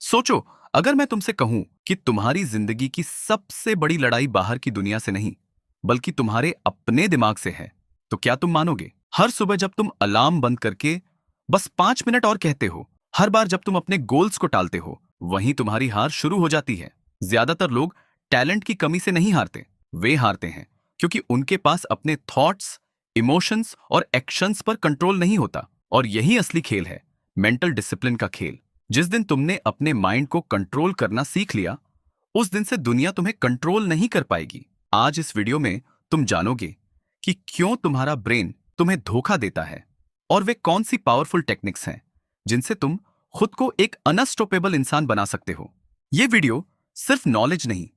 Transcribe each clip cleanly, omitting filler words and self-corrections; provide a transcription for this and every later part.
सोचो, अगर मैं तुमसे कहूं कि तुम्हारी जिंदगी की सबसे बड़ी लड़ाई बाहर की दुनिया से नहीं, बल्कि तुम्हारे अपने दिमाग से है, तो क्या तुम मानोगे? हर सुबह जब तुम अलार्म बंद करके बस 5 मिनट और कहते हो, हर बार जब तुम अपने गोल्स को टालते हो, वहीं तुम्हारी हार शुरू हो जाती है। ज्यादातर लोग टैलेंट की कमी से नहीं हारते, वे हारते हैं क्योंकि उनके पास अपने थॉट्स, इमोशंस और एक्शंस पर कंट्रोल नहीं होता। और यही असली खेल है, मेंटल डिसिप्लिन का खेल। जिस दिन तुमने अपने माइंड को कंट्रोल करना सीख लिया, उस दिन से दुनिया तुम्हें कंट्रोल नहीं कर पाएगी। आज इस वीडियो में तुम जानोगे कि क्यों तुम्हारा ब्रेन तुम्हें धोखा देता है और वे कौन सी पावरफुल टेक्निक्स हैं जिनसे तुम खुद को एक अनस्टॉपेबल इंसान बना सकते हो। यह वीडियो सिर्फ नॉलेज नहीं,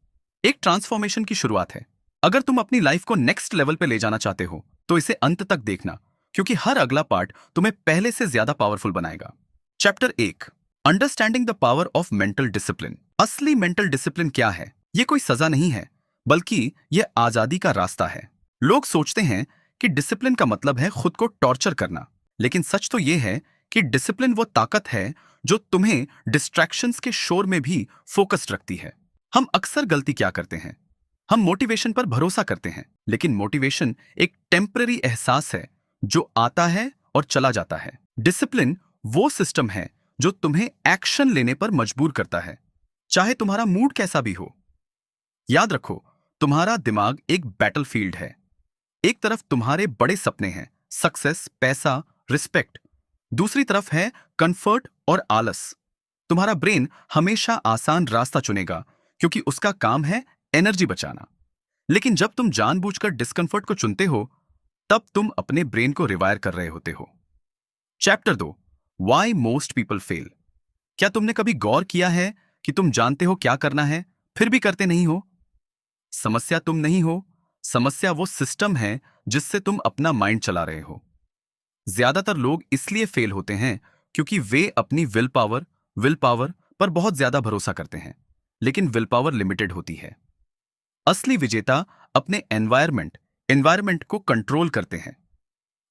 एक ट्रांसफॉर्मेशन की शुरुआत है। अगर तुम अपनी लाइफ को नेक्स्ट लेवल पे ले जाना चाहते हो तो इसे अंत तक देखना, क्योंकि हर अगला पार्ट तुम्हें पहले से ज्यादा पावरफुल बनाएगा। Chapter 1, understanding the power of mental discipline. असली मेंटल डिसिप्लिन क्या है? यह कोई सजा नहीं है, बल्कि यह आजादी का रास्ता है। लोग सोचते हैं कि डिसिप्लिन का मतलब है खुद को टॉर्चर करना, लेकिन सच तो यह है कि डिसिप्लिन वो ताकत है जो तुम्हें डिस्ट्रैक्शंस के शोर में भी फोकस्ड रखती है। हम अक्सर गलती क्या करते हैं? हम मोटिवेशन पर भरोसा करते हैं, लेकिन मोटिवेशन एक टेम्पररी एहसास है जो आता है और चला जाता है। डिसिप्लिन वो सिस्टम है जो तुम्हें एक्शन लेने पर मजबूर करता है, चाहे तुम्हारा मूड कैसा भी हो। याद रखो, तुम्हारा दिमाग एक बैटलफील्ड है। एक तरफ तुम्हारे बड़े सपने हैं, सक्सेस, पैसा, रिस्पेक्ट। दूसरी तरफ है कंफर्ट और आलस। तुम्हारा ब्रेन हमेशा आसान रास्ता चुनेगा क्योंकि उसका काम है एनर्जी बचाना। लेकिन जब तुम जानबूझकर डिस्कंफर्ट को चुनते हो, तब तुम अपने ब्रेन को रिवायर कर रहे होते हो। Chapter 2, why most people fail. क्या तुमने कभी गौर किया है कि तुम जानते हो क्या करना है, फिर भी करते नहीं हो? समस्या तुम नहीं हो, समस्या वो सिस्टम है जिससे तुम अपना माइंड चला रहे हो। ज्यादातर लोग इसलिए फेल होते हैं क्योंकि वे अपनी विल पावर पर बहुत ज्यादा भरोसा करते हैं, लेकिन विल पावर लिमिटेड होती है। असली विजेता अपने एनवायरमेंट को कंट्रोल करते हैं।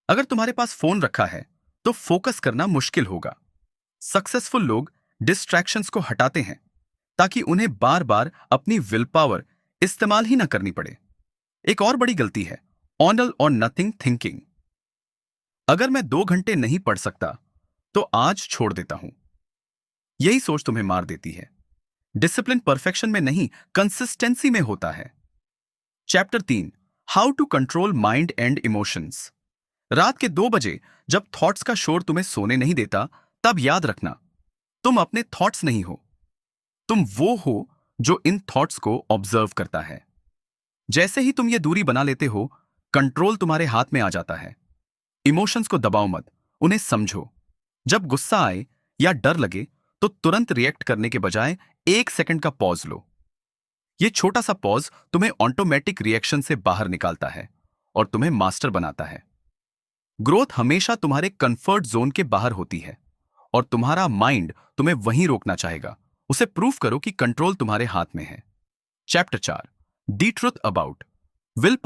अगर तुम्हारे पास फोन रखा है तो फोकस करना मुश्किल होगा। सक्सेसफुल लोग डिस्ट्रैक्शंस को हटाते हैं ताकि उन्हें बार बार अपनी विल पावर इस्तेमाल ही ना करनी पड़े। एक और बड़ी गलती है ऑल और नथिंग थिंकिंग। अगर मैं 2 घंटे नहीं पढ़ सकता तो आज छोड़ देता हूं, यही सोच तुम्हें मार देती है। डिसिप्लिन परफेक्शन में नहीं, कंसिस्टेंसी में होता है। Chapter 3, how to control mind and emotions. रात के 2 बजे जब थॉट्स का शोर तुम्हें सोने नहीं देता, तब याद रखना, तुम अपने थॉट्स नहीं हो, तुम वो हो जो इन थॉट्स को ऑब्जर्व करता है। जैसे ही तुम ये दूरी बना लेते हो, कंट्रोल तुम्हारे हाथ में आ जाता है। इमोशंस को दबाओ मत, उन्हें समझो। जब गुस्सा आए या डर लगे तो तुरंत रिएक्ट करने के बजाय 1 सेकंड का पॉज लो। ये छोटा सा पॉज तुम्हें ऑटोमेटिक रिएक्शन से बाहर निकालता है और तुम्हें मास्टर बनाता है। ग्रोथ हमेशा तुम्हारे कंफर्ट जोन के बाहर होती है और तुम्हारा माइंड तुम्हें वहीं रोकना चाहेगा। उसे प्रूव करो कि कंट्रोल तुम्हारे हाथ में है। Chapter 4, the truth about will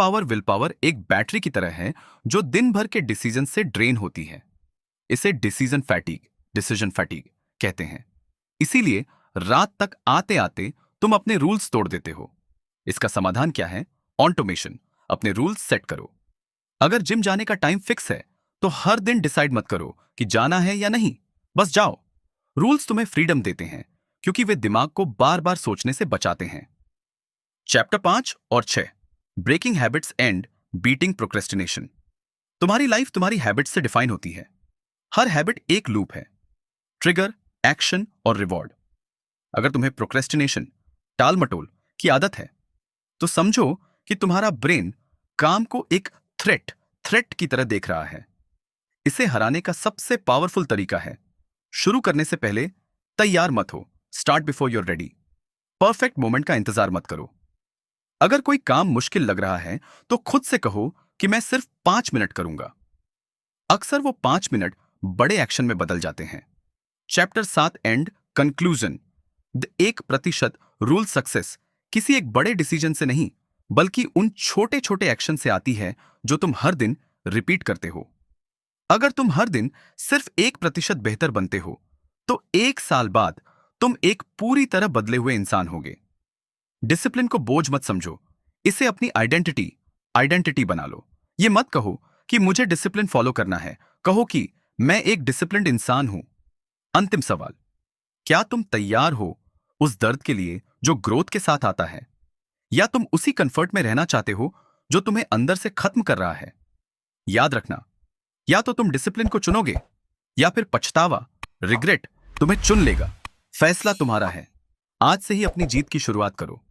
power एक बैटरी की तरह है जो दिन भर के डिसीजन से ड्रेन होती है। इसे डिसीजन फैटीग कहते हैं। इसीलिए रात तक आते आते तुम अपने रूल्स तोड़ देते हो। इसका समाधान क्या है? ऑटोमेशन। अपने रूल्स सेट करो। अगर जिम जाने का टाइम फिक्स है तो हर दिन डिसाइड मत करो कि जाना है या नहीं, बस जाओ। रूल्स तुम्हें फ्रीडम देते हैं क्योंकि वे दिमाग को बार बार सोचने से बचाते हैं। चैप्टर 5 और 6, breaking habits and beating procrastination. तुम्हारी लाइफ तुम्हारी हैबिट्स से डिफाइन होती है। हर हैबिट एक लूप है, ट्रिगर, एक्शन और रिवॉर्ड। अगर तुम्हें प्रोक्रेस्टिनेशन, टाल मटोल की आदत है, तो समझो कि तुम्हारा ब्रेन काम को एक थ्रेट की तरह देख रहा है। इसे हराने का सबसे पावरफुल तरीका है, शुरू करने से पहले तैयार मत हो। Start before your ready. Perfect moment का इंतजार मत करो। अगर कोई काम मुश्किल लग रहा है तो खुद से कहो कि मैं सिर्फ 5 मिनट करूंगा। अक्सर वो 5 मिनट बड़े एक्शन में बदल जाते हैं। Chapter 7 and conclusion. The 1% rule success किसी एक बड़े डिसीजन से नहीं, बल्कि उन छोटे छोटे एक्शन से आती है जो तुम हर दिन रिपीट करते हो। अगर तुम हर दिन सिर्फ 1% बेहतर बनते हो तो 1 साल बाद तुम एक पूरी तरह बदले हुए इंसान होगे। डिसिप्लिन को बोझ मत समझो, इसे अपनी आइडेंटिटी बना लो। ये मत कहो कि मुझे डिसिप्लिन फॉलो करना है, कहो कि मैं एक डिसिप्लिन्ड इंसान हूं। अंतिम सवाल, क्या तुम तैयार हो उस दर्द के लिए जो ग्रोथ के साथ आता है, या तुम उसी कंफर्ट में रहना चाहते हो जो तुम्हें अंदर से खत्म कर रहा है? याद रखना, या तो तुम डिसिप्लिन को चुनोगे या फिर पछतावा, रिग्रेट तुम्हें चुन लेगा। फैसला तुम्हारा है। आज से ही अपनी जीत की शुरुआत करो।